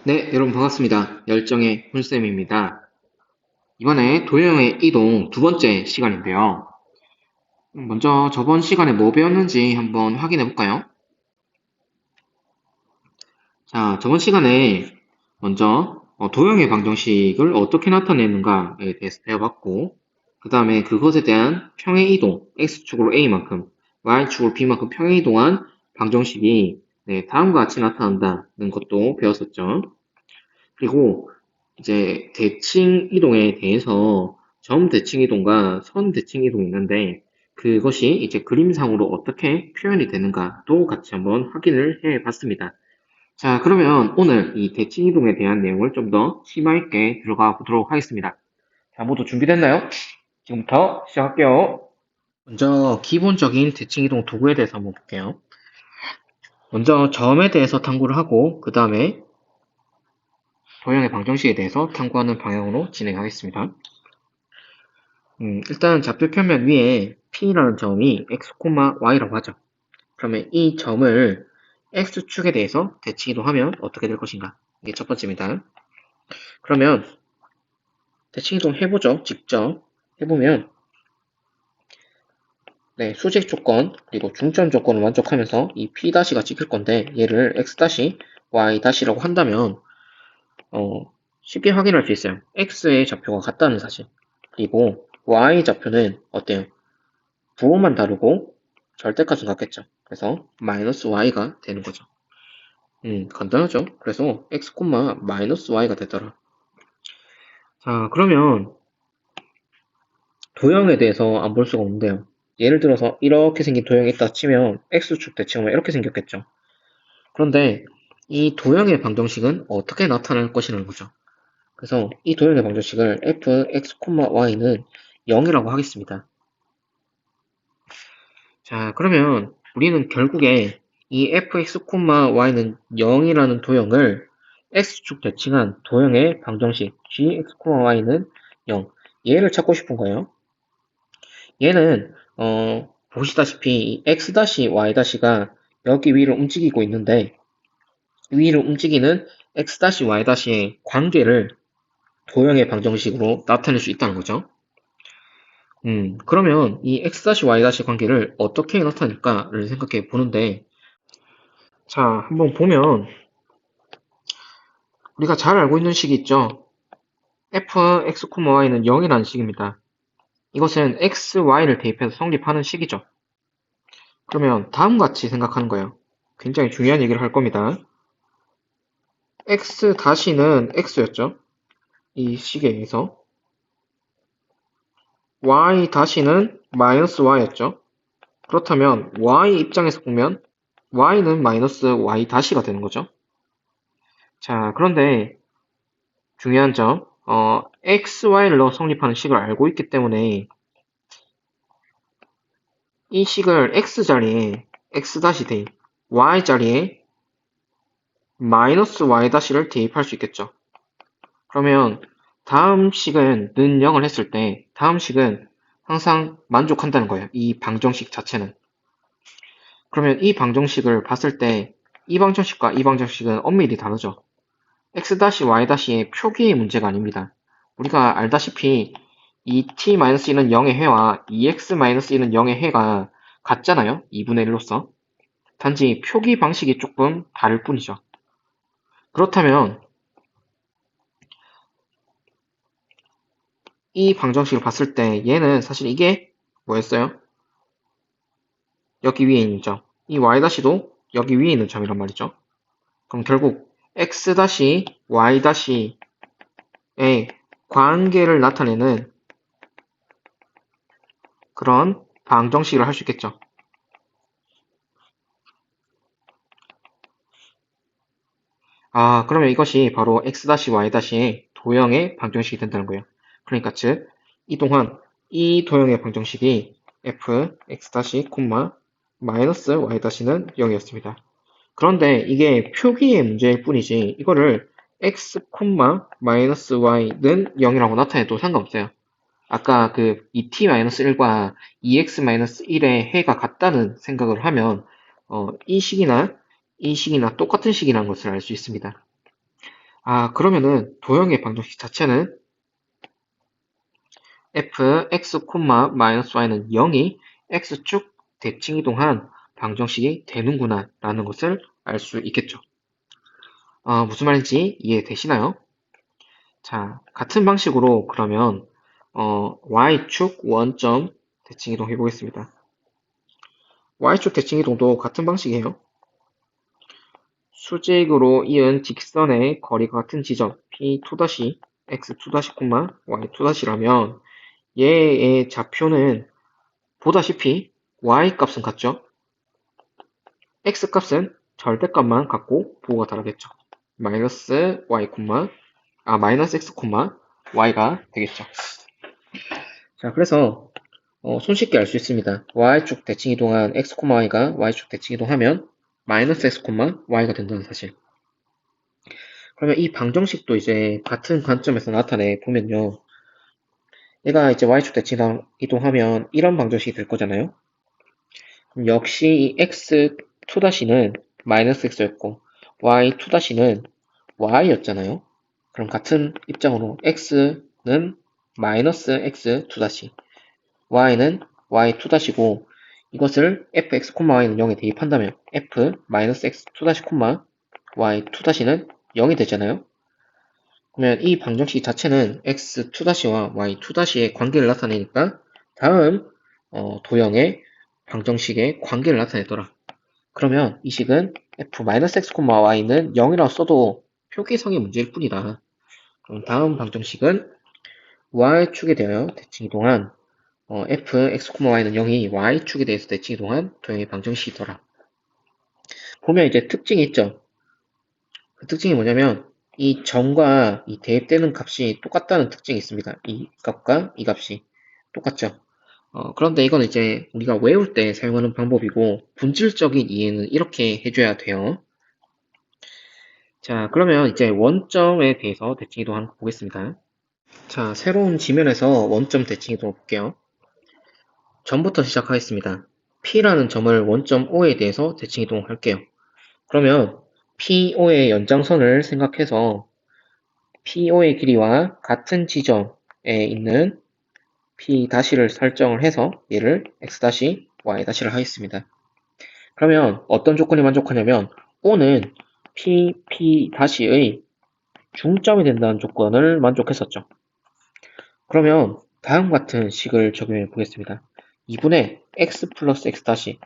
네, 여러분 반갑습니다. 열정의 훈쌤입니다. 이번에 도형의 이동 두 번째 시간인데요. 먼저 저번 시간에 뭐 배웠는지 한번 확인해 볼까요? 자, 저번 시간에 먼저 도형의 방정식을 어떻게 나타내는가에 대해서 배워봤고, 그 다음에 그것에 대한 평행 이동, x축으로 a만큼, y축으로 b만큼 평행 이동한 방정식이 다음과 같이 나타난다는 것도 배웠었죠. 그리고 이제 대칭 이동에 대해서 점 대칭 이동과 선 대칭 이동이 있는데 그것이 이제 그림상으로 어떻게 표현이 되는가도 같이 한번 확인을 해 봤습니다. 자, 그러면 오늘 이 대칭 이동에 대한 내용을 좀 더 심화 있게 들어가 보도록 하겠습니다. 자, 모두 준비됐나요? 지금부터 시작할게요. 먼저 기본적인 대칭 이동 도구에 대해서 한번 볼게요. 먼저 점에 대해서 탐구를 하고 그 다음에 도형의 방정식에 대해서 탐구하는 방향으로 진행하겠습니다. 일단 좌표 표면 위에 P라는 점이 x, y라고 하죠. 그러면 이 점을 x축에 대해서 대칭 이동하면 어떻게 될 것인가? 이게 첫 번째입니다. 그러면 대칭 이동 해보죠. 직접 해보면 수직 조건 그리고 중점 조건을 만족하면서 이 P'가 찍힐 건데 얘를 x-, y-라고 한다면 쉽게 확인할 수 있어요. x의 좌표가 같다는 사실. 그리고 y 좌표는 어때요? 부호만 다르고 절대값은 같겠죠. 그래서 마이너스 y가 되는 거죠. 간단하죠. 그래서 x, 마이너스 y가 되더라. 자, 그러면 도형에 대해서 안 볼 수가 없는데요. 예를 들어서 이렇게 생긴 도형이 있다 치면 x축 대칭하면 이렇게 생겼겠죠. 그런데 이 도형의 방정식은 어떻게 나타날 것이라는 거죠. 그래서 이 도형의 방정식을 f, x, y는 0이라고 하겠습니다. 자, 그러면 우리는 결국에 이 fx, y는 0이라는 도형을 x축 대칭한 도형의 방정식 gx, y는 0 얘를 찾고 싶은 거예요. 얘는 보시다시피 x-, y-가 여기 위로 움직이고 있는데 위로 움직이는 x-, y-의 관계를 도형의 방정식으로 나타낼 수 있다는 거죠. 그러면 이 x-, y- 관계를 어떻게 나타낼까를 생각해 보는데, 자, 한번 보면, 우리가 잘 알고 있는 식이 있죠? f, x, y는 0이라는 식입니다. 이것은 x, y를 대입해서 성립하는 식이죠. 그러면 다음과 같이 생각하는 거예요. 굉장히 중요한 얘기를 할 겁니다. x-는 x였죠? 이 식에 의해서. y-는 마이너스 y였죠? 그렇다면 y 입장에서 보면 y는 마이너스 y-가 되는 거죠. 자, 그런데 중요한 점, x, y를 넣어 성립하는 식을 알고 있기 때문에 이 식을 x 자리에 x 대입, y 자리에 마이너스 y-를 대입할 수 있겠죠. 그러면 다음 식은 는 0을 했을 때 다음 식은 항상 만족한다는 거예요. 이 방정식 자체는. 그러면 이 방정식을 봤을 때 이 방정식과 이 방정식은 엄밀히 다르죠. x-y-의 표기의 문제가 아닙니다. 우리가 알다시피 이 t-1은 0의 해와 2x-1은 0의 해가 같잖아요. 2분의 1로서. 단지 표기 방식이 조금 다를 뿐이죠. 그렇다면 이 방정식을 봤을 때 얘는 사실 이게 뭐였어요? 여기 위에 있는 점. 이 y-도 여기 위에 있는 점이란 말이죠. 그럼 결국 x-y-의 관계를 나타내는 그런 방정식을 할 수 있겠죠. 아, 그러면 이것이 바로 x-y-의 도형의 방정식이 된다는 거예요. 그러니까 즉, 이 동안 이 도형의 방정식이 f, x-, 마이너스 y-는 0이었습니다. 그런데 이게 표기의 문제일 뿐이지 이거를 x, 마이너스 y는 0이라고 나타내도 상관없어요. 아까 그 2t-1과 2x-1의 해가 같다는 생각을 하면 이 식이나 이 식이나 똑같은 식이라는 것을 알 수 있습니다. 그러면은 도형의 방정식 자체는 fx, y는 0이 x축 대칭 이동한 방정식이 되는구나 라는 것을 알 수 있겠죠. 무슨 말인지 이해되시나요? 자, 같은 방식으로 그러면 y축 원점 대칭 이동 해보겠습니다. y축 대칭 이동도 같은 방식이에요. 수직으로 이은 직선의 거리가 같은 지점 P2' x2' y2'라면 얘의 좌표는 보다시피 y 값은 같죠? x 값은 절대값만 같고 부호가 다르겠죠. 마이너스 y, 마이너스 x, y가 되겠죠. 자, 그래서 손쉽게 알 수 있습니다. y축 대칭 이동한 x, y가 y축 대칭 이동하면 마이너스 x, y가 된다는 사실. 그러면 이 방정식도 이제 같은 관점에서 나타내 보면요. 얘가 이제 y축 대칭 이동하면 이런 방정식이 될 거잖아요. 그럼 역시 이 x2'는 마이너스 x였고 y2'는 y였잖아요. 그럼 같은 입장으로 x는 마이너스 x2', y는 y2'고 이것을 fx, y는 0에 대입한다면 f 마이너스 x2', y2'는 0이 되잖아요. 그러면 이 방정식 자체는 x2'와 y2'의 관계를 나타내니까 다음 도형의 방정식의 관계를 나타내더라. 그러면 이 식은 f-x, y는 0이라고 써도 표기성의 문제일 뿐이다. 그럼 다음 방정식은 y축에 대하여 대칭 이동한 fx, y는 0이 y축에 대해서 대칭 이동한 도형의 방정식이더라. 보면 이제 특징이 있죠. 그 특징이 뭐냐면 이 점과 이 대입되는 값이 똑같다는 특징이 있습니다. 이 값과 이 값이 똑같죠. 그런데 이건 이제 우리가 외울 때 사용하는 방법이고 본질적인 이해는 이렇게 해줘야 돼요. 자, 그러면 이제 원점에 대해서 대칭 이동하는 거 보겠습니다. 자, 새로운 지면에서 원점 대칭 이동 볼게요. 점부터 시작하겠습니다. P라는 점을 원점 O에 대해서 대칭 이동할게요. 그러면 PO의 연장선을 생각해서 PO의 길이와 같은 지점에 있는 P'를 설정을 해서 얘를 X', Y'를 하겠습니다. 그러면 어떤 조건이 만족하냐면 O는 P''의 중점이 된다는 조건을 만족했었죠. 그러면 다음 같은 식을 적용해 보겠습니다. 2분의 x 플러스 x 다시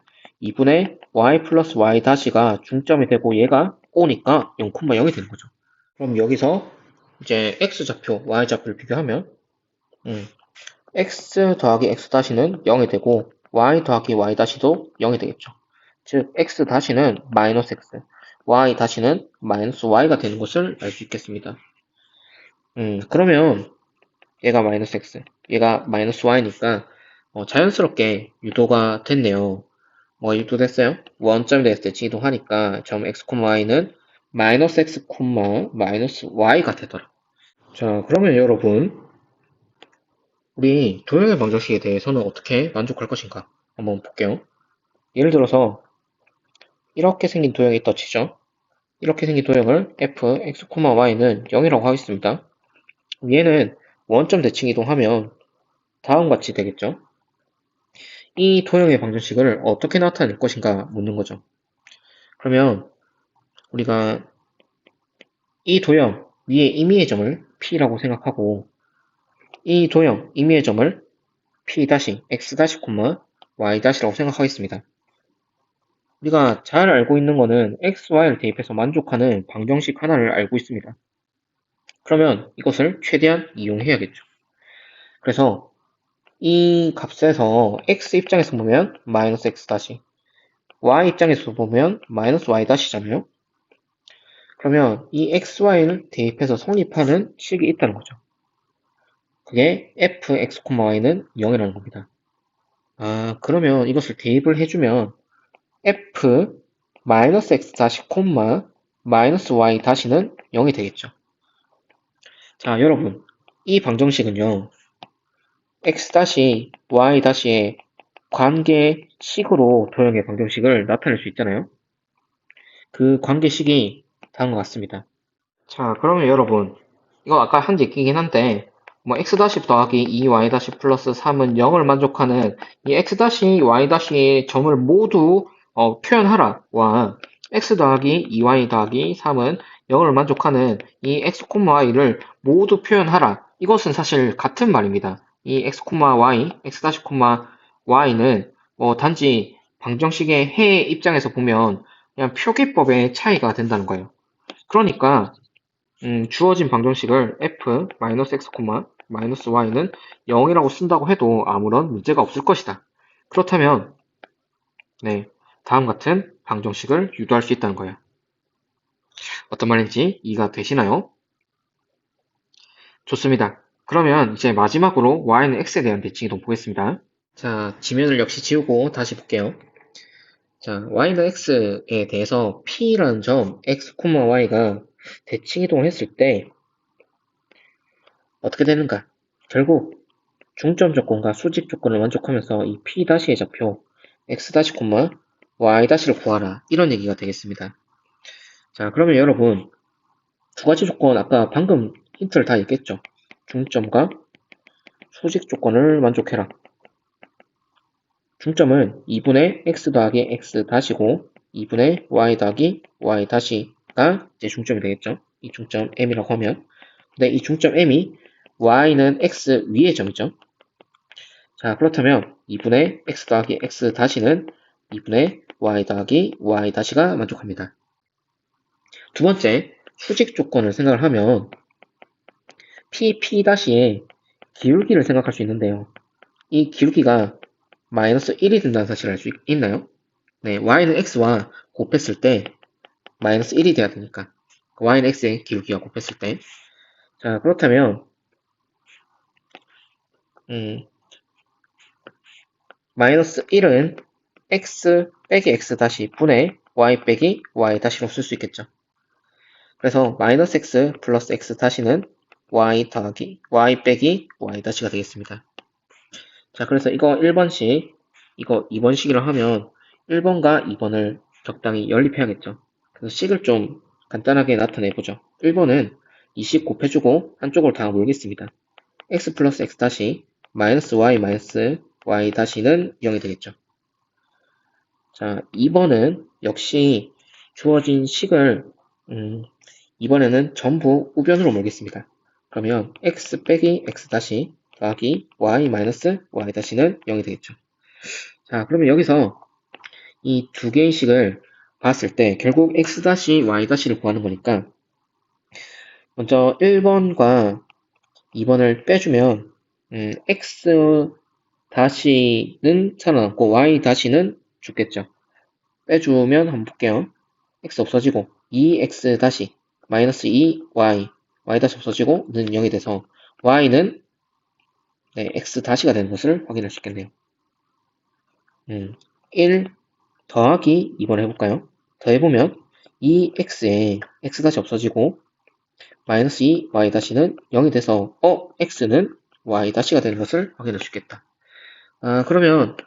2분의 y 플러스 y 다시가 중점이 되고 얘가 O니까 0,0이 되는 거죠. 그럼 여기서 이제 x 좌표, y 좌표를 비교하면 x 더하기 x 다시는 0이 되고 y 더하기 y 다시도 0이 되겠죠. 즉 x 다시는 마이너스 x, y 다시는 마이너스 y가 되는 것을 알 수 있겠습니다. 그러면 얘가 마이너스 x, 얘가 마이너스 y니까 자연스럽게 유도가 됐네요. 유도됐어요? 원점에 대해서 대칭 이동하니까 점 x, y는 마이너스 x, 마이너스 y가 되더라. 자, 그러면 여러분 우리 도형의 방정식에 대해서는 어떻게 만족할 것인가 한번 볼게요. 예를 들어서 이렇게 생긴 도형이 있다 치죠. 이렇게 생긴 도형을 f, x, y는 0이라고 하겠습니다. 얘는 원점 대칭 이동하면 다음과 같이 되겠죠. 이 도형의 방정식을 어떻게 나타낼 것인가 묻는 거죠. 그러면 우리가 이 도형 위에 임의의 점을 P라고 생각하고 이 도형 임의의 점을 P-, X-, Y-라고 생각하겠습니다. 우리가 잘 알고 있는 거는 X, Y를 대입해서 만족하는 방정식 하나를 알고 있습니다. 그러면 이것을 최대한 이용해야겠죠. 그래서 이 값에서 X 입장에서 보면 마이너스 X 다시 Y 입장에서 보면 마이너스 Y 다시잖아요. 그러면 이 XY를 대입해서 성립하는 식이 있다는 거죠. 그게 fx, y는 0이라는 겁니다. 그러면 이것을 대입을 해주면 f 마이너스 x 다시 마이너스 y 다시는 0이 되겠죠. 자, 여러분 이 방정식은요 x 다시 y 다시의 관계식으로 도형의 방정식을 나타낼 수 있잖아요. 그 관계식이 다음과 같습니다. 자, 그러면 여러분, 이거 아까 한 얘기긴 한데, 뭐 x 더하기 2y 플러스 3은 0을 만족하는 이 x y 점을 모두 표현하라 와 x 더하기 2y 더하기 3은 0을 만족하는 이 x, y를 모두 표현하라. 이것은 사실 같은 말입니다. 이 x, y, x y는 단지 방정식의 해 입장에서 보면 그냥 표기법의 차이가 된다는 거예요. 그러니까 주어진 방정식을 f-x, y는 0이라고 쓴다고 해도 아무런 문제가 없을 것이다. 그렇다면 네, 다음 같은 방정식을 유도할 수 있다는 거예요. 어떤 말인지 이해가 되시나요? 좋습니다. 그러면 이제 마지막으로 y는 x에 대한 대칭이동 보겠습니다. 자, 지면을 역시 지우고 다시 볼게요. 자, y는 x에 대해서 p라는 점 x, y가 대칭이동을 했을 때 어떻게 되는가? 결국 중점 조건과 수직 조건을 만족하면서 이 P'의 좌표 x' y''를 구하라. 이런 얘기가 되겠습니다. 자, 그러면 여러분 두 가지 조건 아까 방금 힌트를 다 얘기했죠. 중점과 수직 조건을 만족해라. 중점은 2분의 x 더하기 x' 고 2분의 y 더하기 y'가 이제 중점이 되겠죠. 이 중점 m이라고 하면. 근데 이 중점 m이 y는 x 위의 점이죠. 자, 그렇다면 2분의 x 더하기 x' 는 2분의 y 더하기 y'가 만족합니다. 두 번째, 수직 조건을 생각을 하면 P'의 기울기를 생각할 수 있는데요. 이 기울기가 마이너스 1이 된다는 사실을 알 수 있나요? 네, y는 x와 곱했을 때 마이너스 1이 돼야 되니까 y는 x의 기울기와 곱했을 때 자, 그렇다면 마이너스 1은 x 빼기 x 다시 분의 y 빼기 y 다시로 쓸 수 있겠죠. 그래서 마이너스 x 플러스 x 다시는 y 더하기 y 빼기 y 다시가 되겠습니다. 자, 그래서 이거 1번식, 이거 2번식이라 하면 1번과 2번을 적당히 연립해야겠죠. 그래서 식을 좀 간단하게 나타내보죠. 1번은 이 식 곱해주고 한쪽으로 다 모으겠습니다. x 플러스 x 다시 마이너스 y 다시는 0이 되겠죠. 자, 2번은 역시 주어진 식을 이번에는 전부 우변으로 몰겠습니다. 그러면 x 빼기 x 다시 더하기 y 마이너스 y 다시는 0이 되겠죠. 자, 그러면 여기서 이 두 개의 식을 봤을 때 결국 x 다시 y 다시를 구하는 거니까 먼저 1번과 2번을 빼주면 x 다시는 살아남고 y 다시는 죽겠죠. 빼주면 한번 볼게요. x 없어지고 2x 다시 마이너스 2y y 다시 없어지고 는 0이 돼서 y는 네, x 다시가 되는 것을 확인할 수 있겠네요. 1 더하기 2번 해볼까요? 더해보면 2x에 x 다시 없어지고 마이너스 2y 다시는 0이 돼서 x는 y 다시가 되는 것을 확인할 수 있겠다. 아, 그러면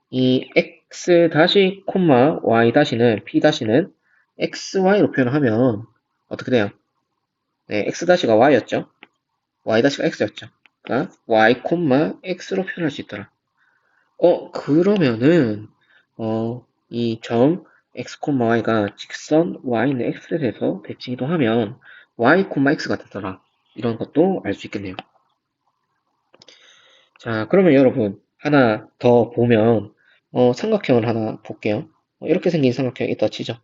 이 x 다시 콤마 y 다시는 p 다시는 xy로 표현하면 어떻게 돼요? 네, x 다시가 y였죠. y 다시가 x였죠. 그러니까 y 콤마 x로 표현할 수 있더라. 그러면은 이 점 x 콤마 y가 직선 y는 x에 대해서 대칭 이동하면 y 콤마 x가 되더라. 이런 것도 알 수 있겠네요. 자, 그러면 여러분 하나 더 보면 삼각형을 하나 볼게요. 이렇게 생긴 삼각형이 있다 치죠.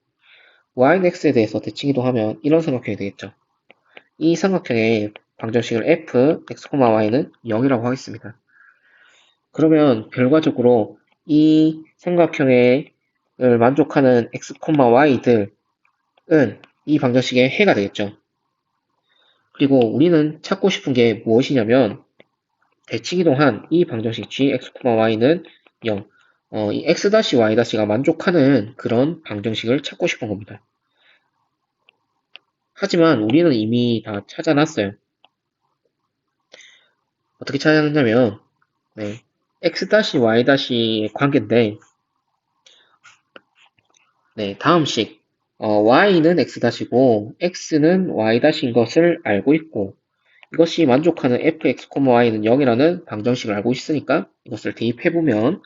y는 x에 대해서 대칭 이동하면 이런 삼각형이 되겠죠. 이 삼각형의 방정식을 f, x, y는 0이라고 하겠습니다. 그러면 결과적으로 이 삼각형을 만족하는 x, y들은 이 방정식의 해가 되겠죠. 그리고 우리는 찾고 싶은 게 무엇이냐면 대칭이동한 이 방정식 g, x, y는 0. 이 x, y-가 만족하는 그런 방정식을 찾고 싶은 겁니다. 하지만 우리는 이미 다 찾아놨어요. 어떻게 찾아냈냐면 네, x, y-의 관계인데 네, 다음 식 y는 x-고 x는 y-인 것을 알고 있고 이것이 만족하는 fx, y는 0이라는 방정식을 알고 있으니까 이것을 대입해보면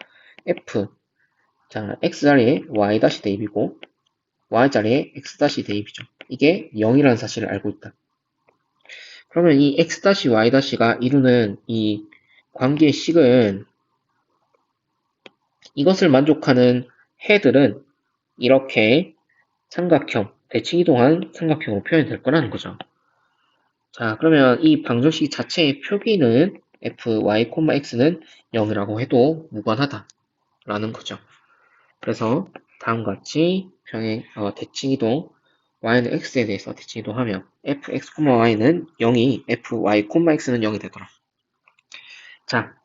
f, 자, x 자리에 y 대입이고 y 자리에 x 대입이죠. 이게 0이라는 사실을 알고 있다. 그러면 이 x y-가 이루는 이 관계의 식은 이것을 만족하는 해들은 이렇게 삼각형, 대칭이동한 삼각형으로 표현이 될 거라는 거죠. 자, 그러면 이 방정식 자체의 표기는 f, y, x는 0이라고 해도 무관하다라는 거죠. 그래서 다음과 같이 대칭이동 y는 x에 대해서 대칭이동하면 f, x, y는 0이 f, y, x는 0이 되더라. 자,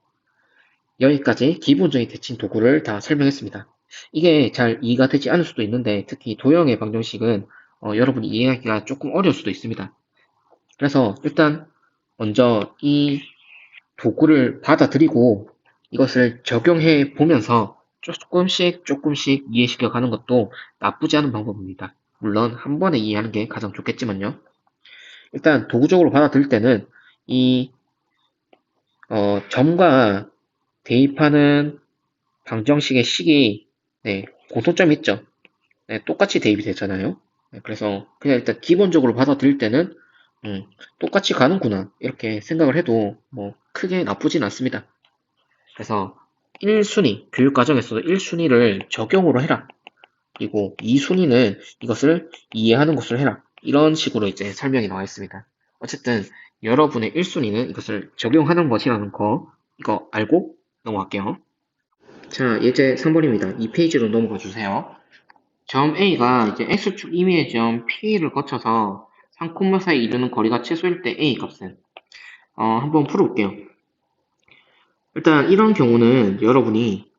여기까지 기본적인 대칭 도구를 다 설명했습니다. 이게 잘 이해가 되지 않을 수도 있는데 특히 도형의 방정식은 여러분이 이해하기가 조금 어려울 수도 있습니다. 그래서 일단 먼저 이 도구를 받아들이고 이것을 적용해 보면서 조금씩 이해시켜 가는 것도 나쁘지 않은 방법입니다. 물론 한 번에 이해하는 게 가장 좋겠지만요. 일단 도구적으로 받아들일 때는 이 점과 대입하는 방정식의 식이 공통점이 있죠. 똑같이 대입이 되잖아요. 그래서 그냥 일단 기본적으로 받아들일 때는 똑같이 가는구나 이렇게 생각을 해도 뭐 크게 나쁘진 않습니다. 그래서 1순위, 교육과정에서도 1순위를 적용으로 해라. 그리고 2순위는 이것을 이해하는 것으로 해라. 이런 식으로 이제 설명이 나와 있습니다. 어쨌든 여러분의 1순위는 이것을 적용하는 것이라는 거 이거 알고 넘어갈게요. 자, 이제 3번입니다. 이 페이지로 넘어가 주세요. 점 A가 이제 X축 임의의 점 P를 거쳐서 3,4에 이르는 거리가 최소일 때 A 값은 한번 풀어볼게요. 일단 이런 경우는 여러분이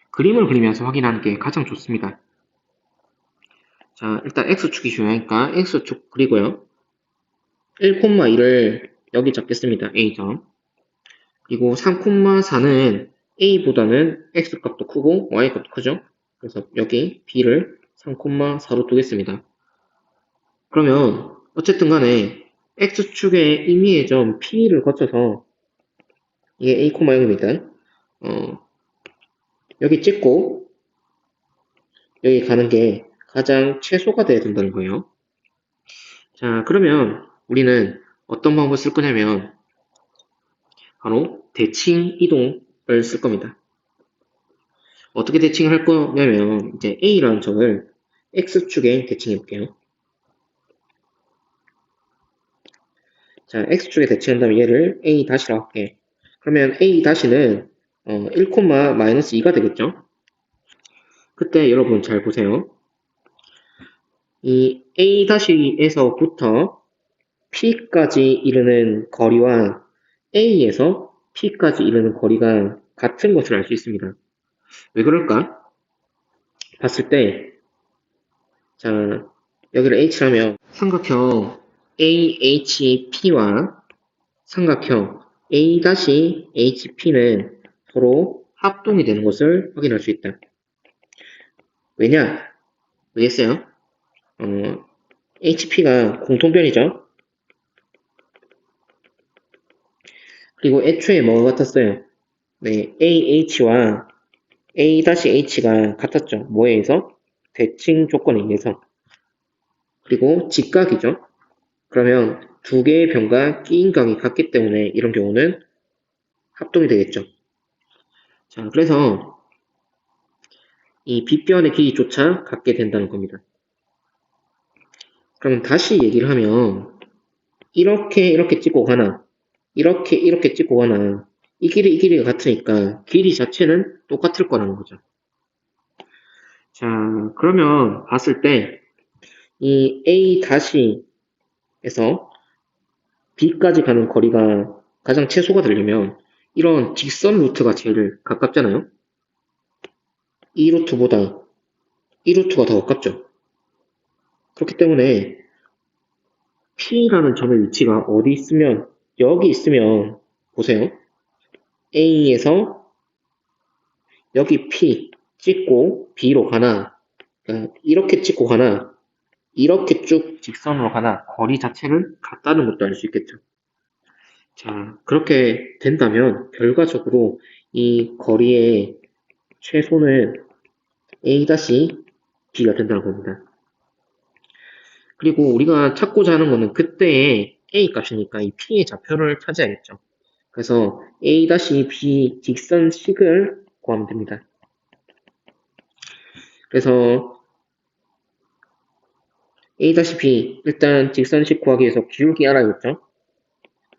그림을 그리면서 확인하는 게 가장 좋습니다. 자, 일단 X축이 중요하니까 X축 그리고요. 1,2를 여기 잡겠습니다. A점. 그리고 3,4는 A보다는 X값도 크고 Y값도 크죠. 그래서 여기 B를 3,4로 두겠습니다. 그러면 어쨌든 간에 X축의 임의의 점 P를 거쳐서 이게 A, 0입니다. 여기 찍고 여기 가는 게 가장 최소가 돼야 된다는 거예요. 자, 그러면 우리는 어떤 방법을 쓸 거냐면 바로 대칭 이동을 쓸 겁니다. 어떻게 대칭을 할 거냐면 이제 A라는 점을 X축에 대칭해 볼게요. 자, X축에 대칭한 다음에 얘를 A-라고 할게. 그러면 A-는 1,-2가 되겠죠? 그때 여러분 잘 보세요. 이 A-에서부터 P까지 이르는 거리와 A에서 P까지 이르는 거리가 같은 것을 알 수 있습니다. 왜 그럴까? 봤을 때, 자, 여기를 H라면 삼각형 AHP와 삼각형 A-HP는 서로 합동이 되는 것을 확인할 수 있다. 왜냐? 왜겠어요? HP가 공통변이죠. 그리고 애초에 뭐가 같았어요? 네, AH와 A-H가 같았죠. 뭐에 의해서? 대칭 조건에 의해서. 그리고 직각이죠. 그러면 두 개의 변과 끼인 각이 같기 때문에 이런 경우는 합동이 되겠죠. 자, 그래서 이 빗변의 길이조차 같게 된다는 겁니다. 그럼 다시 얘기를 하면 이렇게 찍고 가나 이렇게 찍고 가나 이 길이가 같으니까 길이 자체는 똑같을 거라는 거죠. 자, 그러면 봤을 때 이 A-에서 B까지 가는 거리가 가장 최소가 되려면 이런 직선 루트가 제일 가깝잖아요. 이 루트보다 이 루트가 더 가깝죠. 그렇기 때문에 P라는 점의 위치가 어디 있으면 여기 있으면 보세요. A에서 여기 P 찍고 B로 가나 이렇게 찍고 가나 이렇게 쭉 직선으로 가나 거리 자체를 같다는 것도 알 수 있겠죠. 자, 그렇게 된다면 결과적으로 이 거리의 최소는 A-B가 된다는 겁니다. 그리고 우리가 찾고자 하는 거는 그때의 A 값이니까 이 P의 좌표를 찾아야겠죠. 그래서 A-B 직선식을 구하면 됩니다. 그래서 A-B 일단 직선식 구하기 위해서 기울기 알아야겠죠.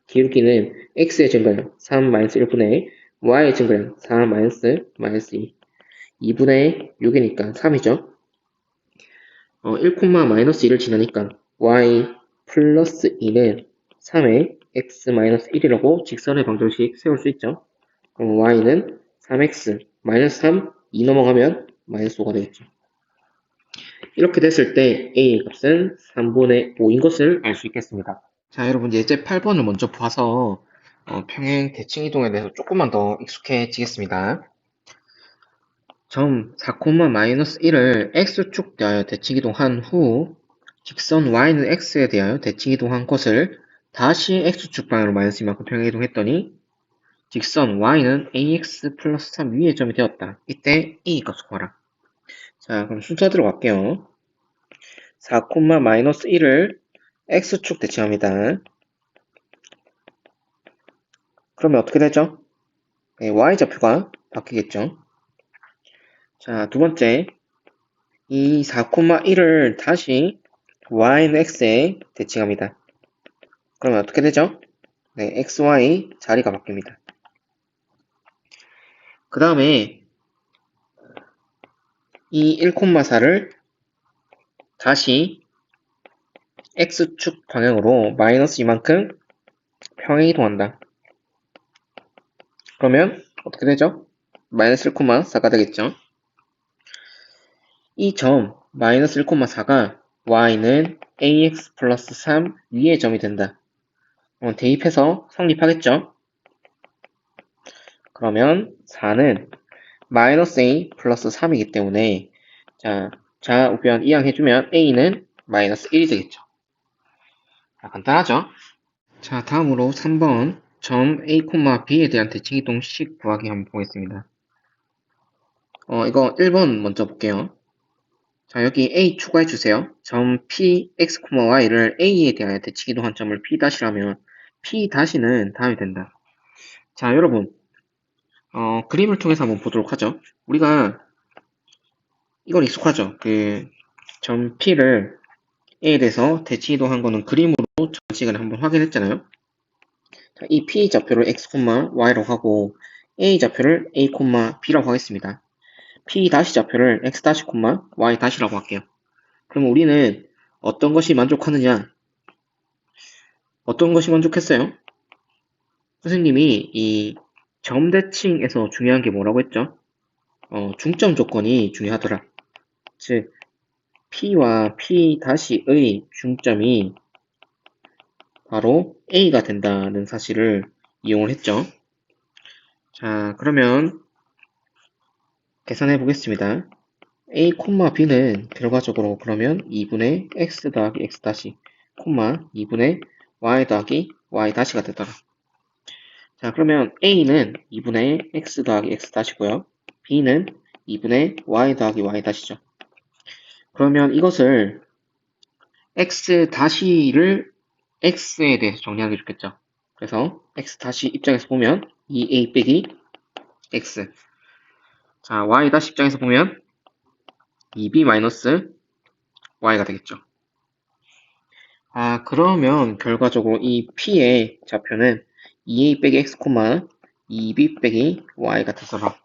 기울기는 x의 증가량 3-1분의 y의 증가량 4-2 2분의 6이니까 3이죠. 1,-1을 지나니까 y 플러스 2는 3의 x-1이라고 직선의 방정식 세울 수 있죠. 그럼 y는 3x 마이너스 3, 2 넘어가면 마이너스 5가 되겠죠. 이렇게 됐을 때 a의 값은 3분의 5인 것을 알 수 있겠습니다. 자, 여러분 예제 8번을 먼저 봐서 평행 대칭 이동에 대해서 조금만 더 익숙해지겠습니다. 점 4,-1을 x축 대하여 대칭 이동한 후 직선 y는 x에 대하여 대칭 이동한 것을 다시 x축 방향으로 마이너스 이만큼 평행 이동했더니 직선 y는 ax 플러스 3 위의 점이 되었다. 이때 a 값을 구하라. 자, 그럼 순서대로 갈게요. 4,-1을 x축 대칭합니다. 그러면 어떻게 되죠? 네, y좌표가 바뀌겠죠. 자, 두 번째, 이 4,1을 다시 y는 x에 대칭합니다. 그러면 어떻게 되죠? 네, xy 자리가 바뀝니다. 그 다음에 이 1,4를 다시 x축 방향으로 마이너스 이만큼 평행 이동한다. 그러면 어떻게 되죠? 마이너스 1,4가 되겠죠. 이 점 마이너스 1,4가 y는 ax 플러스 3 위의 점이 된다. 대입해서 성립하겠죠. 그러면 4는 마이너스 a 플러스 3이기 때문에 좌우변 이항해주면 a는 마이너스 1이 되겠죠. 자, 간단하죠? 자, 다음으로 3번 점 a, b에 대한 대칭 이동식 구하기 한번 보겠습니다. 이거 1번 먼저 볼게요. 자, 여기 a 추가해주세요. 점 p, x, y를 a에 대하여 대칭 이동한 점을 p-라면 p-는 다음이 된다. 자, 여러분 그림을 통해서 한번 보도록 하죠. 우리가 이건 익숙하죠. 점 P를 A에 대해서 대칭 이동한 거는 그림으로 전 시간에 한번 확인했잖아요. 자, 이 P 좌표를 X, Y라고 하고 A 좌표를 A, B라고 하겠습니다. P 좌표를 X, Y 라고 할게요. 그럼 우리는 어떤 것이 만족하느냐? 어떤 것이 만족했어요? 선생님이 이 점 대칭에서 중요한 게 뭐라고 했죠? 중점 조건이 중요하더라. 즉 P와 P-의 중점이 바로 A가 된다는 사실을 이용을 했죠. 자, 그러면 계산해 보겠습니다. A, B는 결과적으로 그러면 2분의 X 더하기 X 다시, 2분의 Y 더하기 Y 다시가 되더라. 자, 그러면 A는 2분의 X 더하기 X 다시고요. B는 2분의 Y 더하기 Y 다시죠. 그러면 이것을 X 다시를 X에 대해서 정리하는 게 좋겠죠. 그래서 X 다시 입장에서 보면 2A 빼기 X. 자, Y 다시 입장에서 보면 2B 마이너스 Y가 되겠죠. 그러면 결과적으로 이 P의 좌표는 2A 빼기 X, 2B 빼기 Y가 되더라.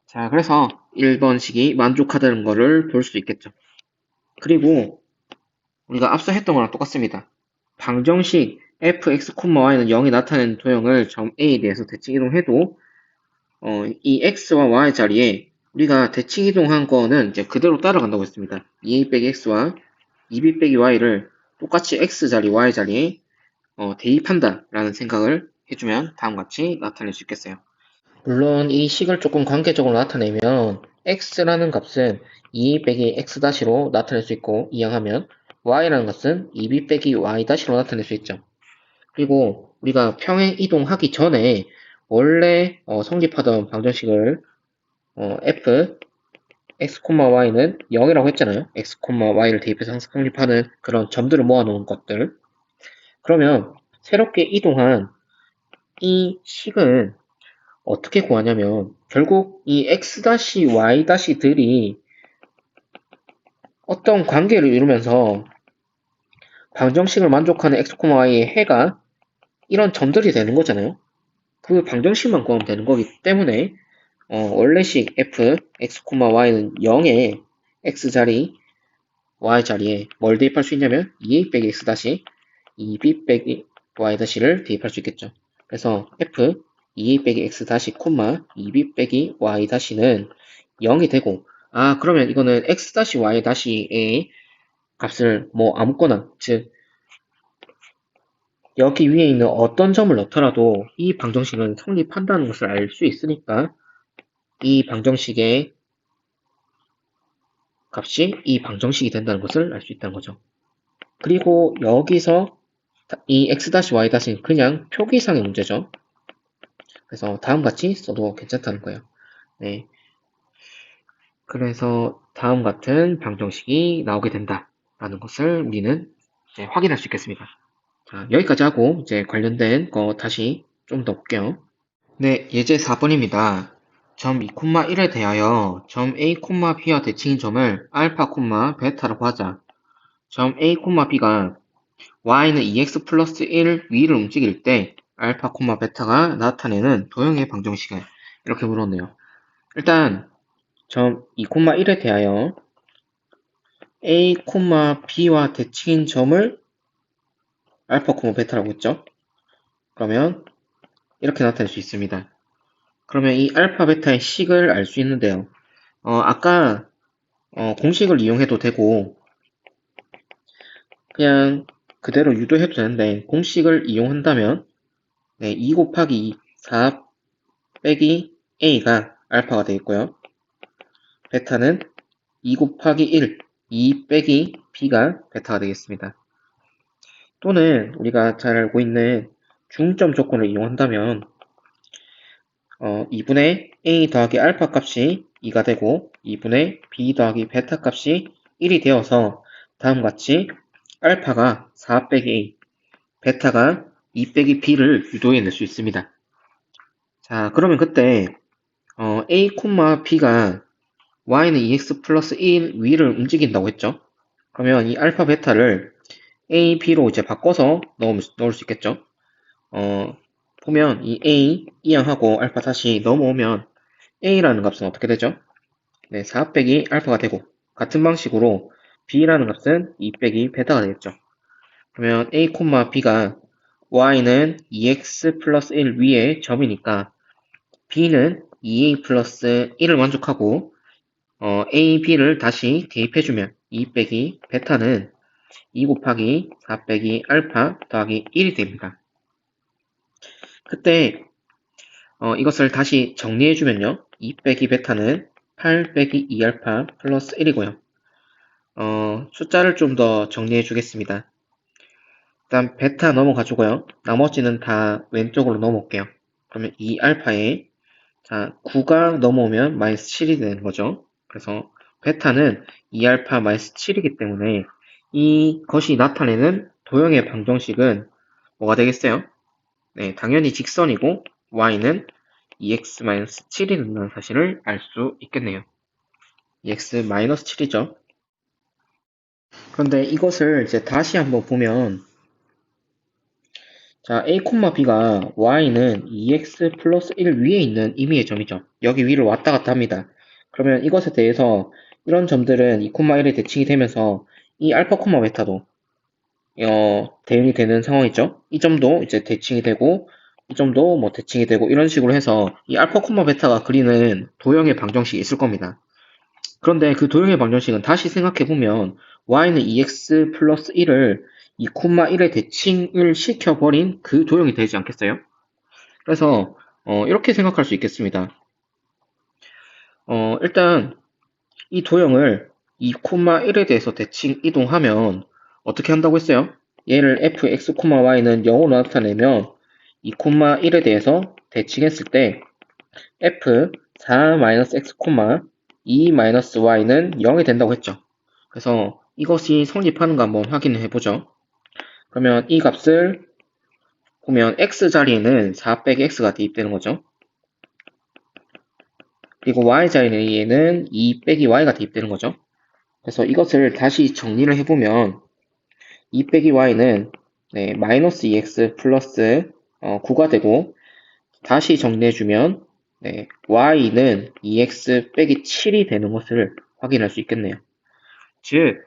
자, 그래서 1번식이 만족하다는 것을 볼 수 있겠죠. 그리고 우리가 앞서 했던 거랑 똑같습니다. 방정식 fx, y는 0이 나타내는 도형을 점 A에 대해서 대칭 이동해도 이 x와 y 자리에 우리가 대칭 이동한 거는 이제 그대로 따라간다고 했습니다. 2a 빼기 x와 2b 빼기 y를 똑같이 x 자리, y 자리에 대입한다 라는 생각을 해주면 다음과 같이 나타낼 수 있겠어요. 물론 이 식을 조금 관계적으로 나타내면 x라는 값은 2 빼기 x-로 나타낼 수 있고 이항하면 y라는 값은 2b 빼기 y-로 나타낼 수 있죠. 그리고 우리가 평행 이동하기 전에 원래 성립하던 방정식을 f x, y는 0이라고 했잖아요. x, y를 대입해서 항상 성립하는 그런 점들을 모아놓은 것들. 그러면 새롭게 이동한 이 식은 어떻게 구하냐면 결국 이 x, y-들이 어떤 관계를 이루면서 방정식을 만족하는 x, y의 해가 이런 점들이 되는 거잖아요. 그 방정식만 구하면 되는 거기 때문에 원래식 f, x, y는 0에 x자리, y자리에 뭘 대입할 수 있냐면 2a 빼기 x 다시 2b 빼기 y 다시를 대입할 수 있겠죠. 그래서 f 2a 빼기 x 다시 2b 빼기 y 다시는 0이 되고 그러면 이거는 x 다시 y 다시의 값을 뭐 아무거나 즉 여기 위에 있는 어떤 점을 넣더라도 이 방정식은 성립한다는 것을 알 수 있으니까 이 방정식의 값이 이 방정식이 된다는 것을 알 수 있다는 거죠. 그리고 여기서 이 x-y-는 그냥 표기상의 문제죠. 그래서 다음같이 써도 괜찮다는 거예요. 네. 그래서 다음 같은 방정식이 나오게 된다라는 것을 우리는 이제 확인할 수 있겠습니다. 자, 여기까지 하고 이제 관련된 거 다시 좀 더 볼게요. 네, 예제 4번입니다. 점 2,1에 대하여 점 A, B와 대칭인 점을 알파, 베타라고 하자. 점 A, B가 y는 2x 플러스 1 위를 움직일 때 알파, 베타가 나타내는 도형의 방정식을 이렇게 물었네요. 일단 점 2,1에 대하여 A, B와 대칭인 점을 알파, 베타라고 했죠. 그러면 이렇게 나타낼 수 있습니다. 그러면 이 알파, 베타의 식을 알 수 있는데요. 아까 공식을 이용해도 되고 그냥 그대로 유도해도 되는데 공식을 이용한다면 2 곱하기 4 빼기 a가 알파가 되겠고요. 베타는 2 곱하기 1, 2 빼기 b가 베타가 되겠습니다. 또는 우리가 잘 알고 있는 중점 조건을 이용한다면 2분의 a 더하기 알파 값이 2가 되고 2분의 b 더하기 베타 값이 1이 되어서 다음같이 알파가 4 빼기 a, 베타가 2 빼기 b를 유도해낼 수 있습니다. 자, 그러면 그때 a, b가 y는 2x 플러스 1 위를 움직인다고 했죠. 그러면 이 알파, 베타를 a, b로 이제 바꿔서 넣을 수 있겠죠. 보면 이 a 이항하고 알파 다시 넘어오면 a라는 값은 어떻게 되죠? 네, 4 빼기 알파가 되고 같은 방식으로 b라는 값은 2 빼기 베타가 되겠죠. 그러면 a, b가 y는 2x 플러스 1 위에 점이니까 b는 2a 플러스 1을 만족하고 a, b를 다시 대입해주면 2 빼기 베타는 2 곱하기 4 빼기 알파 더하기 1이 됩니다. 그때 이것을 다시 정리해주면요. 2 빼기 베타는 8 빼기 2알파 플러스 1이고요. 숫자를 좀 더 정리해 주겠습니다. 일단 베타 넘어가주고요. 나머지는 다 왼쪽으로 넘어올게요. 그러면 2알파에 자 9가 넘어오면 마이너스 7이 되는 거죠. 그래서 베타는 2알파 마이너스 7이기 때문에 이것이 나타내는 도형의 방정식은 뭐가 되겠어요? 네, 당연히 직선이고 y는 2x-7이 된다는 사실을 알 수 있겠네요. 2x-7이죠. 그런데 이것을 이제 다시 한번 보면 자, a, b가 y는 2x 플러스 1 위에 있는 임의의 점이죠. 여기 위를 왔다 갔다 합니다. 그러면 이것에 대해서 이런 점들은 2, 1에 대칭이 되면서 이 알파, 베타도 대응이 되는 상황이죠. 이 점도 이제 대칭이 되고 이 점도 뭐 대칭이 되고 이런 식으로 해서 이 알파, 베타가 그리는 도형의 방정식이 있을 겁니다. 그런데 그 도형의 방정식은 다시 생각해보면 y는 2x 플러스 1을 2,1에 대칭을 시켜버린 그 도형이 되지 않겠어요? 그래서 이렇게 생각할 수 있겠습니다. 일단 이 도형을 2,1에 대해서 대칭 이동하면 어떻게 한다고 했어요? 얘를 fx, y는 0으로 나타내면 2,1에 대해서 대칭했을 때 f 4-x, 2-y는 0이 된다고 했죠. 그래서 이것이 성립하는가 한번 확인해 보죠. 그러면 이 값을 보면 x 자리에는 4 빼기 x가 대입되는 거죠. 그리고 y 자리에는 2 빼기 y가 대입되는 거죠. 그래서 이것을 다시 정리를 해보면 2 빼기 y는 마이너스 2x 플러스 9가 되고, 다시 정리해주면 y는 2x 빼기 7이 되는 것을 확인할 수 있겠네요. 즉,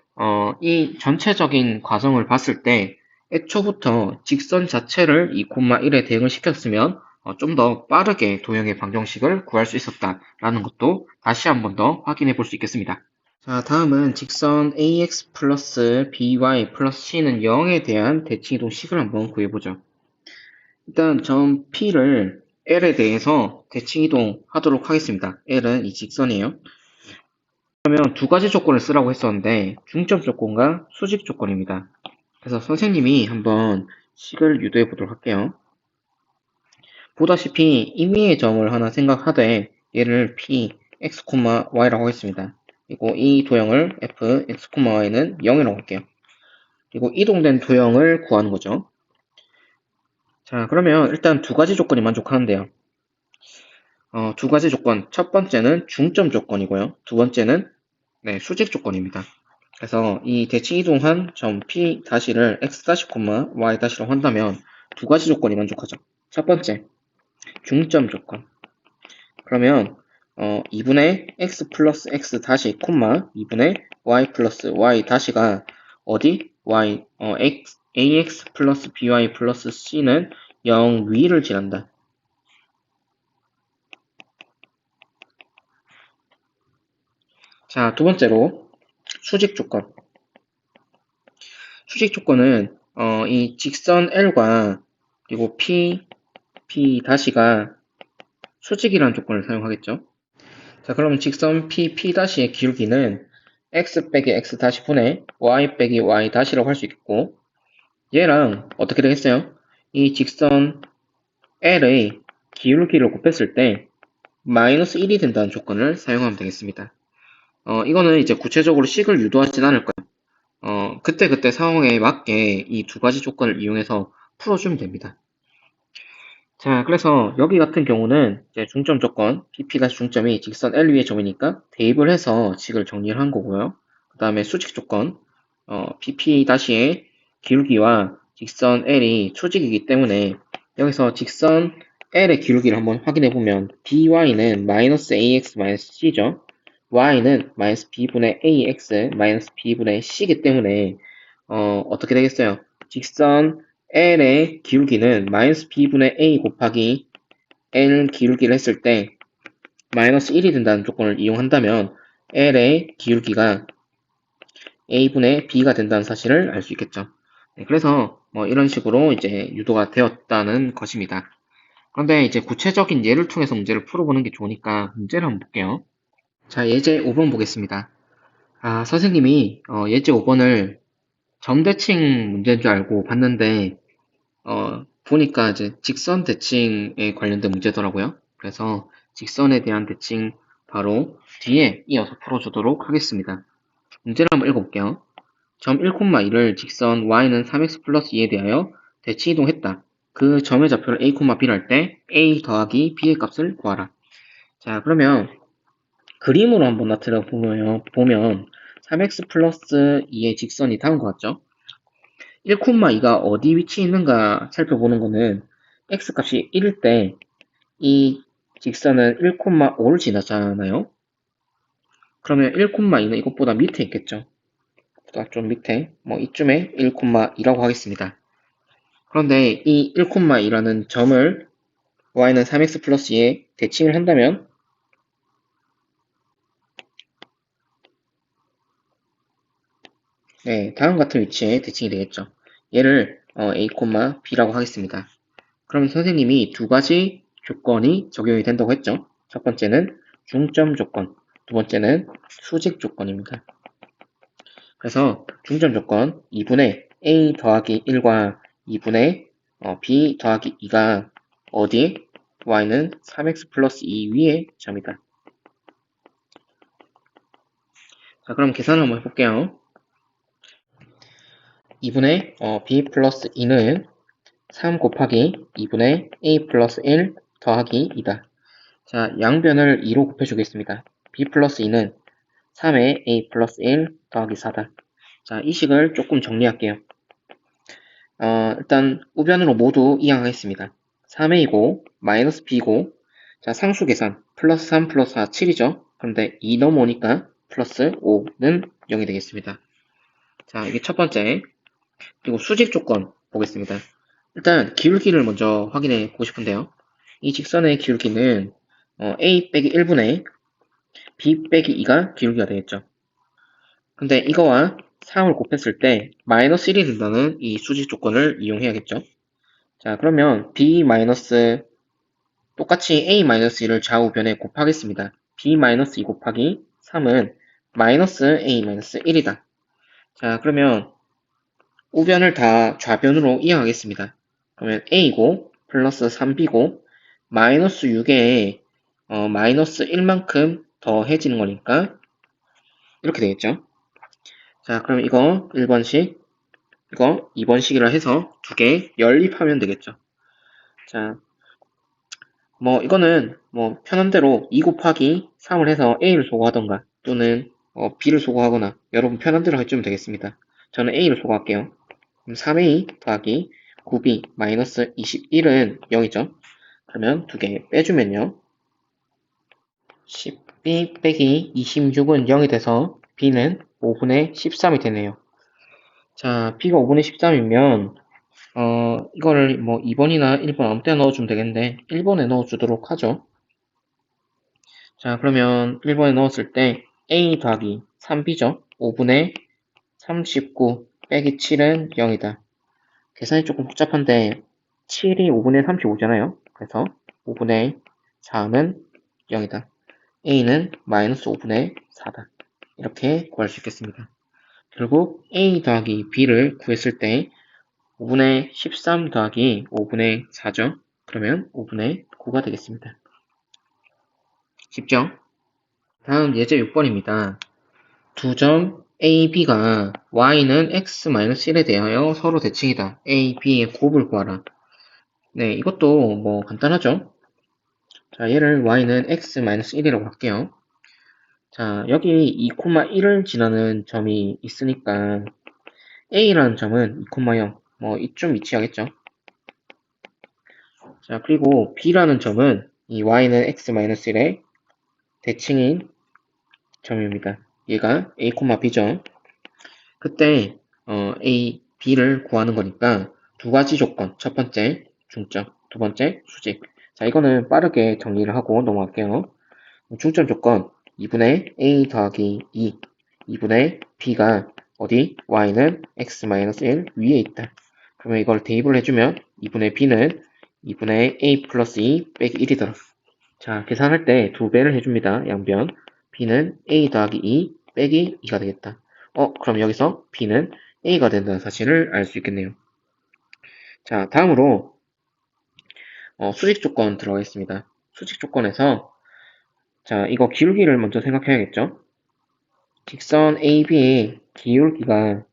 이 전체적인 과정을 봤을 때 애초부터 직선 자체를 2,1에 대응을 시켰으면 좀 더 빠르게 도형의 방정식을 구할 수 있었다라는 것도 다시 한 번 더 확인해 볼 수 있겠습니다. 자, 다음은 직선 ax 플러스 by 플러스 c는 0에 대한 대칭이동식을 한번 구해보죠. 일단 점 P를 L에 대해서 대칭이동하도록 하겠습니다. L은 이 직선이에요. 그러면 두 가지 조건을 쓰라고 했었는데 중점 조건과 수직 조건입니다. 그래서 선생님이 한번 식을 유도해 보도록 할게요. 보다시피 임의의 점을 하나 생각하되 얘를 P, X, Y라고 하겠습니다. 그리고 이 도형을 F, X, Y는 0이라고 할게요. 그리고 이동된 도형을 구하는 거죠. 자, 그러면 일단 두 가지 조건이 만족하는데요. 두 가지 조건. 첫 번째는 중점 조건이고요. 두 번째는 수직 조건입니다. 그래서 이 대칭 이동한 점 P 를 X Y 라고 한다면 두 가지 조건이 만족하죠. 첫 번째, 중점 조건. 그러면 2분의 X 플러스 X 다시 2분의 Y 플러스 Y 다시가 어디? Y, AX 플러스 BY 플러스 C는 0 위를 지난다. 자, 두 번째로 수직 조건. 수직 조건은 이 직선 L과 그리고 P 다시가 수직이라는 조건을 사용하겠죠. 자, 그럼 직선 P'의 기울기는 x 빼기 x 다시 분의 y 빼기 y 다시라고 할 수 있겠고, 얘랑 어떻게 되겠어요? 이 직선 L의 기울기를 곱했을 때 마이너스 1이 된다는 조건을 사용하면 되겠습니다. 이거는 이제 구체적으로 식을 유도하진 않을 거예요. 그때 상황에 맞게 이 두 가지 조건을 이용해서 풀어주면 됩니다. 자, 그래서 여기 같은 경우는 이제 중점 조건, PP가 중점이 직선 L 위의 점이니까 대입을 해서 식을 정리를 한 거고요. 그 다음에 수직 조건, PP-의 기울기와 직선 L이 수직이기 때문에 여기서 직선 L의 기울기를 한번 확인해 보면 BY는 마이너스 AX 마이너스 C죠. Y는 마이너스 B분의 AX 마이너스 B분의 C이기 때문에 어떻게 되겠어요? 직선 L의 기울기는 마이너스 B분의 A 곱하기 L 기울기를 했을 때 마이너스 1이 된다는 조건을 이용한다면 L의 기울기가 A분의 B가 된다는 사실을 알 수 있겠죠. 그래서 이런 식으로 이제 유도가 되었다는 것입니다. 그런데 이제 구체적인 예를 통해서 문제를 풀어보는 게 좋으니까 문제를 한번 볼게요. 자, 예제 5번 보겠습니다. 선생님이 예제 5번을 점대칭 문제인 줄 알고 봤는데 보니까 이제 직선 대칭에 관련된 문제더라고요. 그래서 직선에 대한 대칭 바로 뒤에 이어서 풀어주도록 하겠습니다. 문제를 한번 읽어볼게요. 점 1,2를 직선 y는 3x 플러스 2에 대하여 대칭 이동했다. 그 점의 좌표를 a, b를 할 때 a 더하기 b의 값을 구하라. 자, 그러면 그림으로 한번 나타내 보면 3x 플러스 2의 직선이 다음과 같죠? 1,2가 어디 위치에 있는가 살펴보는 거는 x값이 1일 때 이 직선은 1,5를 지나잖아요. 그러면 1,2는 이것보다 밑에 있겠죠. 보다 좀 밑에 이쯤에 1,2라고 하겠습니다. 그런데 이 1,2라는 점을 y는 3x 플러스 2에 대칭을 한다면 다음 같은 위치에 대칭이 되겠죠. 얘를 a, b라고 하겠습니다. 그럼 선생님이 두 가지 조건이 적용이 된다고 했죠. 첫 번째는 중점 조건, 두 번째는 수직 조건입니다. 그래서 중점 조건 2분의 a 더하기 1과 2분의 b 더하기 2가 어디? y는 3x 플러스 2 위의 점이다. 자, 그럼 계산을 한번 해볼게요. 2분의 b 플러스 2는 3 곱하기 2분의 a 플러스 1 더하기 2다. 자, 양변을 2로 곱해주겠습니다. b 플러스 2는 3의 a 플러스 1 더하기 4다. 자, 이 식을 조금 정리할게요. 일단 우변으로 모두 이항하겠습니다. 3a고 마이너스 b고, 자, 상수 계산 플러스 3 플러스 4 7이죠. 그런데 2 넘어오니까 플러스 5는 0이 되겠습니다. 자, 이게 첫 번째. 그리고 수직 조건 보겠습니다. 일단 기울기를 먼저 확인해 보고 싶은데요. 이 직선의 기울기는 a 빼기 1분의 b 빼기 2가 기울기가 되겠죠. 근데 이거와 3을 곱했을 때 마이너스 1이 된다는 이 수직 조건을 이용해야겠죠. 자, 그러면 b 마이너스 똑같이 a 마이너스 1을 좌우변에 곱하겠습니다. b 마이너스 2 곱하기 3은 마이너스 a 마이너스 1이다. 자, 그러면 우변을 다 좌변으로 이항하겠습니다. 그러면 a고 플러스 3b고 마이너스 6에 마이너스 1만큼 더해지는 거니까 이렇게 되겠죠. 자, 그럼 이거 1번식, 이거 2번식이라 해서 두 개 연립하면 되겠죠. 자, 뭐 이거는 뭐 편한 대로 2 곱하기 3을 해서 a를 소거하던가 또는 b를 소거하거나 여러분 편한 대로 해주면 되겠습니다. 저는 a를 소거할게요. 그럼 3a 더하기 9b 마이너스 21은 0이죠. 그러면 두 개 빼주면요. 10b 빼기 26은 0이 돼서 b는 5분의 13이 되네요. 자, b가 5분의 13이면 이거를 뭐 2번이나 1번 아무 때나 넣어주면 되겠는데 1번에 넣어주도록 하죠. 자, 그러면 1번에 넣었을 때 a 더하기 3b죠. 5분의 39 빼기 7은 0이다. 계산이 조금 복잡한데 7이 5분의 35잖아요. 그래서 5분의 4는 0이다. a는 마이너스 5분의 4다. 이렇게 구할 수 있겠습니다. 결국 a 더하기 b를 구했을 때 5분의 13 더하기 5분의 4죠. 그러면 5분의 9가 되겠습니다. 쉽죠? 다음 예제 6번입니다. 두 점 A, B가 Y는 X-1에 대하여 서로 대칭이다. A, B의 곱을 구하라. 네, 이것도 뭐 간단하죠? 자, 얘를 Y는 X-1이라고 할게요. 자, 여기 2,1을 지나는 점이 있으니까 A라는 점은 2,0, 뭐 이쯤 위치하겠죠? 자, 그리고 B라는 점은 이 Y는 X-1의 대칭인 점입니다. 얘가 A, B죠. 그때 A, B를 구하는 거니까 두 가지 조건. 첫 번째 중점, 두 번째 수직. 자, 이거는 빠르게 정리를 하고 넘어갈게요. 중점 조건 2분의 A 더하기 2, 2분의 B가 어디? Y는 X-1 위에 있다. 그러면 이걸 대입을 해주면 2분의 B는 2분의 A 플러스 2 빼기 1이더라. 자, 계산할 때 두 배를 해줍니다. 양변. B는 A 더하기 2 빼기 2가 되겠다. 그럼 여기서 B는 A가 된다는 사실을 알 수 있겠네요. 자, 다음으로 수직 조건 들어가겠습니다. 수직 조건에서 자, 이거 기울기를 먼저 생각해야겠죠? 직선 AB의 기울기가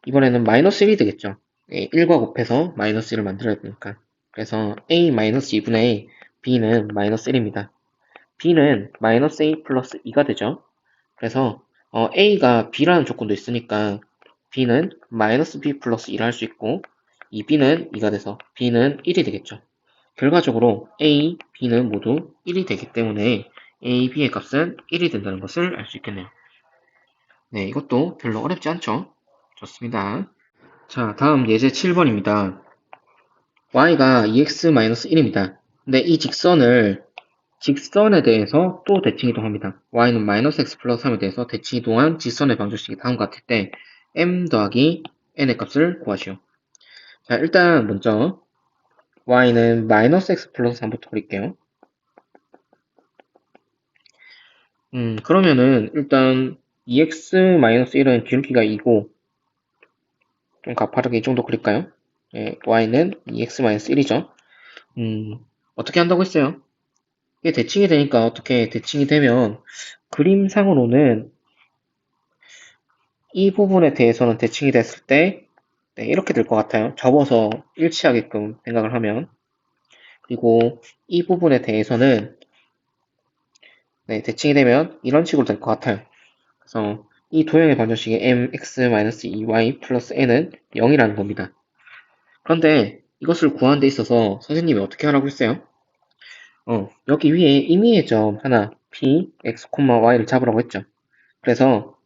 이번에는 마이너스 1이 되겠죠? 1과 곱해서 마이너스 1을 만들어야 되니까. 그래서 A 마이너스 2분의 B는 마이너스 1입니다. B는 마이너스 A 플러스 2가 되죠? 그래서 A가 B라는 조건도 있으니까 B는 마이너스 B 플러스 1을 할 수 있고 이 B는 2가 돼서 B는 1이 되겠죠. 결과적으로 A, B는 모두 1이 되기 때문에 A, B의 값은 1이 된다는 것을 알 수 있겠네요. 네, 이것도 별로 어렵지 않죠? 좋습니다. 자, 다음 예제 7번입니다. y가 2x-1입니다. 근데 이 직선에 대해서 또 대칭 이동합니다. y는 마이너스 x 플러스 3에 대해서 대칭 이동한 직선의 방정식이 다음과 같을 때 m 더하기 n의 값을 구하시오. 자, 일단 먼저 y는 마이너스 x 플러스 3부터 그릴게요. 그러면은 일단 2x-1은 기울기가 2고 좀 가파르게 이 정도 그릴까요? 예, y는 2x-1이죠. 어떻게 한다고 했어요? 이게 대칭이 되니까 어떻게 대칭이 되면 그림상으로는 이 부분에 대해서는 대칭이 됐을 때 네, 이렇게 될 것 같아요. 접어서 일치하게끔 생각을 하면. 그리고 이 부분에 대해서는 네, 대칭이 되면 이런 식으로 될 것 같아요. 그래서 이 도형의 방정식의 mx-2y 플러스 n은 0이라는 겁니다. 그런데 이것을 구하는 데 있어서 선생님이 어떻게 하라고 했어요? 여기 위에 임의의 점 하나 p, x, y를 잡으라고 했죠. 그래서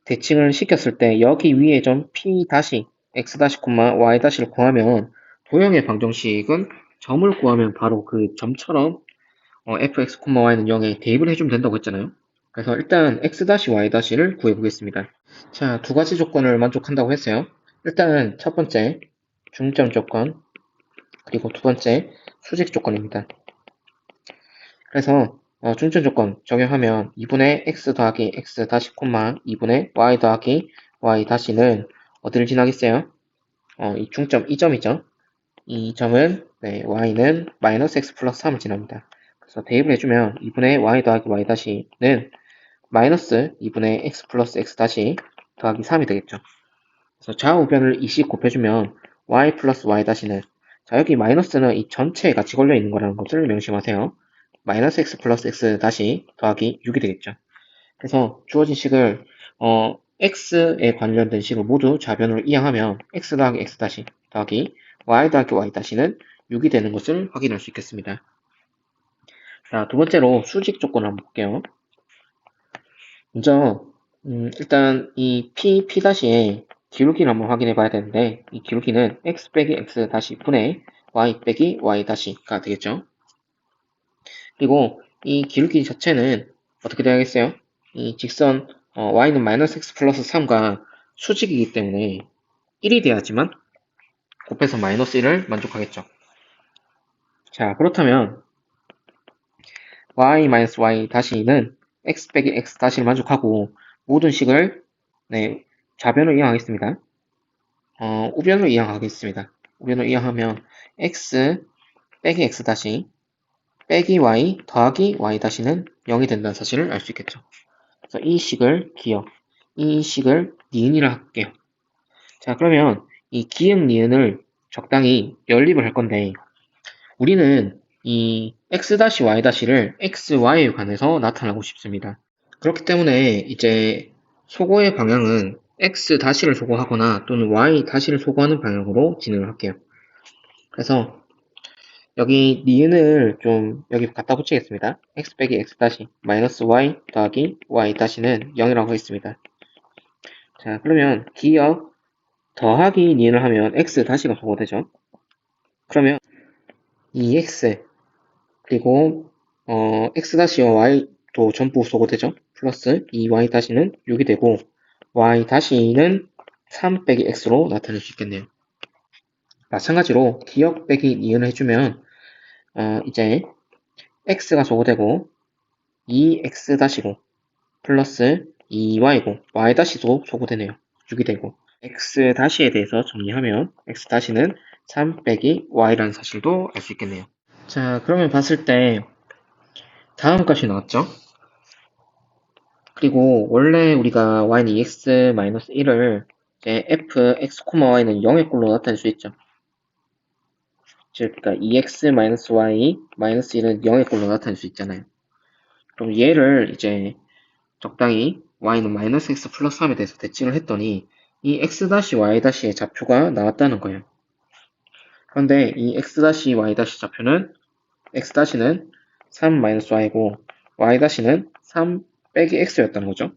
대칭을 시켰을 때 여기 위에 점 p 다시 x 다시 y 다시를 구하면 도형의 방정식은 점을 구하면 바로 그 점처럼 fx, y는 0에 대입을 해주면 된다고 했잖아요. 그래서 일단 x 다시 y 다시를 구해보겠습니다. 자, 두 가지 조건을 만족한다고 했어요. 일단 첫 번째 중점 조건, 그리고 두 번째 수직 조건입니다. 그래서 중점 조건 적용하면 2분의 x 더하기 x 다시 2분의 y 더하기 y 다시는 어디를 지나겠어요? 이 중점 이 점이죠. 이 점은 네, y는 마이너스 x 플러스 3을 지납니다. 그래서 대입을 해주면 2분의 y 더하기 y 다시는 마이너스 2분의 x 플러스 x 다시 더하기 3이 되겠죠. 그래서 좌우변을 2씩 곱해주면 y 플러스 y 다시는 자 여기 마이너스는 이 전체에 같이 걸려 있는 거라는 것을 명심하세요. 마이너스 x 플러스 x 다시 더하기 6이 되겠죠. 그래서 주어진 식을 x에 관련된 식을 모두 좌변으로 이항하면 x 더하기 x 다시 더하기 y 더하기 y 다시는 6이 되는 것을 확인할 수 있겠습니다. 자, 두 번째로 수직 조건을 한번 볼게요. 먼저 일단 이 p''의 기울기를 한번 확인해 봐야 되는데 이 기울기는 x 빼기 x 다시 분의 y 빼기 y 다시가 되겠죠. 그리고 이 기울기 자체는 어떻게 되겠어요? 이 직선 y는 마이너스 x 플러스 3과 수직이기 때문에 1이 돼야지만 곱해서 마이너스 1을 만족하겠죠. 자, 그렇다면 y 마이너스 y 다시는 x 빼기 x 다시를 만족하고 모든 식을 네, 좌변으로 이항하겠습니다. 우변으로 이항하겠습니다. 우변으로 이항하면 x 빼기 x 다시 빼기 y 더하기 y 다시는 0이 된다는 사실을 알 수 있겠죠. 그래서 이 식을 기억, 이 식을 니은이라 할게요. 자, 그러면 이 기역 니은을 적당히 연립을 할 건데 우리는 이 x-y-를 xy에 관해서 나타내고 싶습니다. 그렇기 때문에 이제 소거의 방향은 x-를 소거하거나 또는 y-를 소거하는 방향으로 진행을 할게요. 그래서 여기 니은을 좀 여기 갖다 붙이겠습니다. x 빼기 x 다시 마이너스 y 더하기 y 다시는 0이라고 하겠습니다. 자, 그러면 기역 더하기 니은을 하면 x 다시가 소거되죠. 그러면 이 x 그리고 x 다시와 y도 전부 소거되죠. 플러스 이 y 다시는 6이 되고 y 다시는 3 빼기 x로 나타낼 수 있겠네요. 마찬가지로 기역 빼기 니은을 해주면 이제 x가 소거되고 2x 다시고 플러스 2y고 y 다시도 소거되네요. 6이 되고 x 다시에 대해서 정리하면 x 다시는 3 빼기 y라는 사실도 알 수 있겠네요. 자, 그러면 봤을 때 다음 값이 나왔죠? 그리고 원래 우리가 y는 2x-1을 이제 fx, y는 0의 꼴로 나타낼 수 있죠. 즉, 그러니까 2x-y, 1은 0의 꼴로 나타낼 수 있잖아요. 그럼 얘를 이제 적당히 y는 마이너스 x 플러스 3에 대해서 대칭을 했더니 이 x-y-의 좌표가 나왔다는 거예요. 그런데 이 x-y- 좌표는 x-는 3-y고 y-는 3 빼기 x였다는 거죠.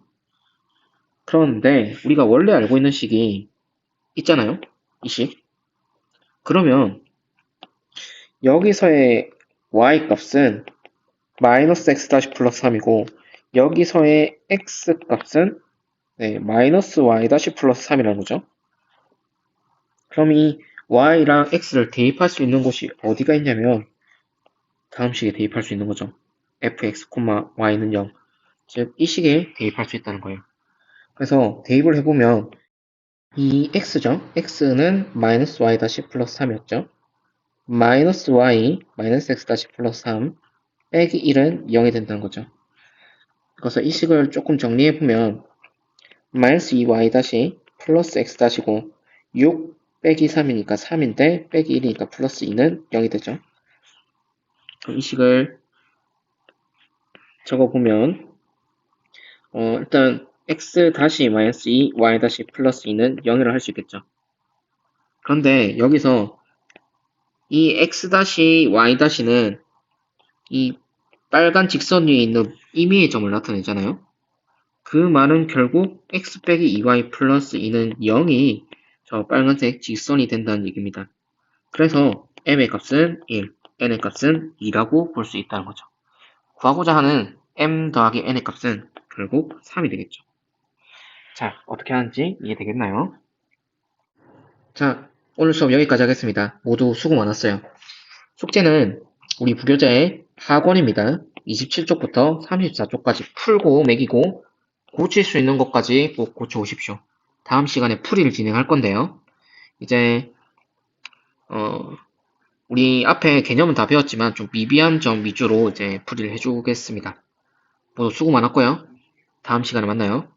그런데 우리가 원래 알고 있는 식이 있잖아요. 이 식. 그러면 여기서의 y 값은 마이너스 x 다시 플러스 3이고 여기서의 x 값은 네, 마이너스 y 다시 플러스 3이라는 거죠. 그럼 이 y랑 x를 대입할 수 있는 곳이 어디가 있냐면 다음 식에 대입할 수 있는 거죠. fx, y는 0. 즉, 이 식에 대입할 수 있다는 거예요. 그래서 대입을 해보면 이 x죠. x는 마이너스 y 다시 플러스 3이었죠. 마이너스 y, 마이너스 x 다시 플러스 3 빼기 1은 0이 된다는 거죠. 그래서 이 식을 조금 정리해보면 마이너스 2y 다시 플러스 x 다시고 6 빼기 3이니까 3인데 빼기 1이니까 플러스 2는 0이 되죠. 그럼 이 식을 적어보면 일단 x 다시 마이너스 2, y 다시 플러스 2는 0이라 할 수 있겠죠. 그런데 여기서 이 x 다시 y 다시는 이 빨간 직선 위에 있는 임의의 점을 나타내잖아요. 그 말은 결국 x 빼기 2y 플러스 2는 0이 저 빨간색 직선이 된다는 얘기입니다. 그래서 m의 값은 1, n의 값은 2라고 볼 수 있다는 거죠. 구하고자 하는 m 더하기 n의 값은 결국 3이 되겠죠. 자, 어떻게 하는지 이해되겠나요? 자, 오늘 수업 여기까지 하겠습니다. 모두 수고 많았어요. 숙제는 우리 부교재의 하권입니다. 27쪽부터 34쪽까지 풀고 매기고 고칠 수 있는 것까지 꼭 고쳐오십시오. 다음 시간에 풀이를 진행할 건데요. 이제 우리 앞에 개념은 다 배웠지만 좀 미비한 점 위주로 이제 풀이를 해주겠습니다. 모두 수고 많았고요. 다음 시간에 만나요.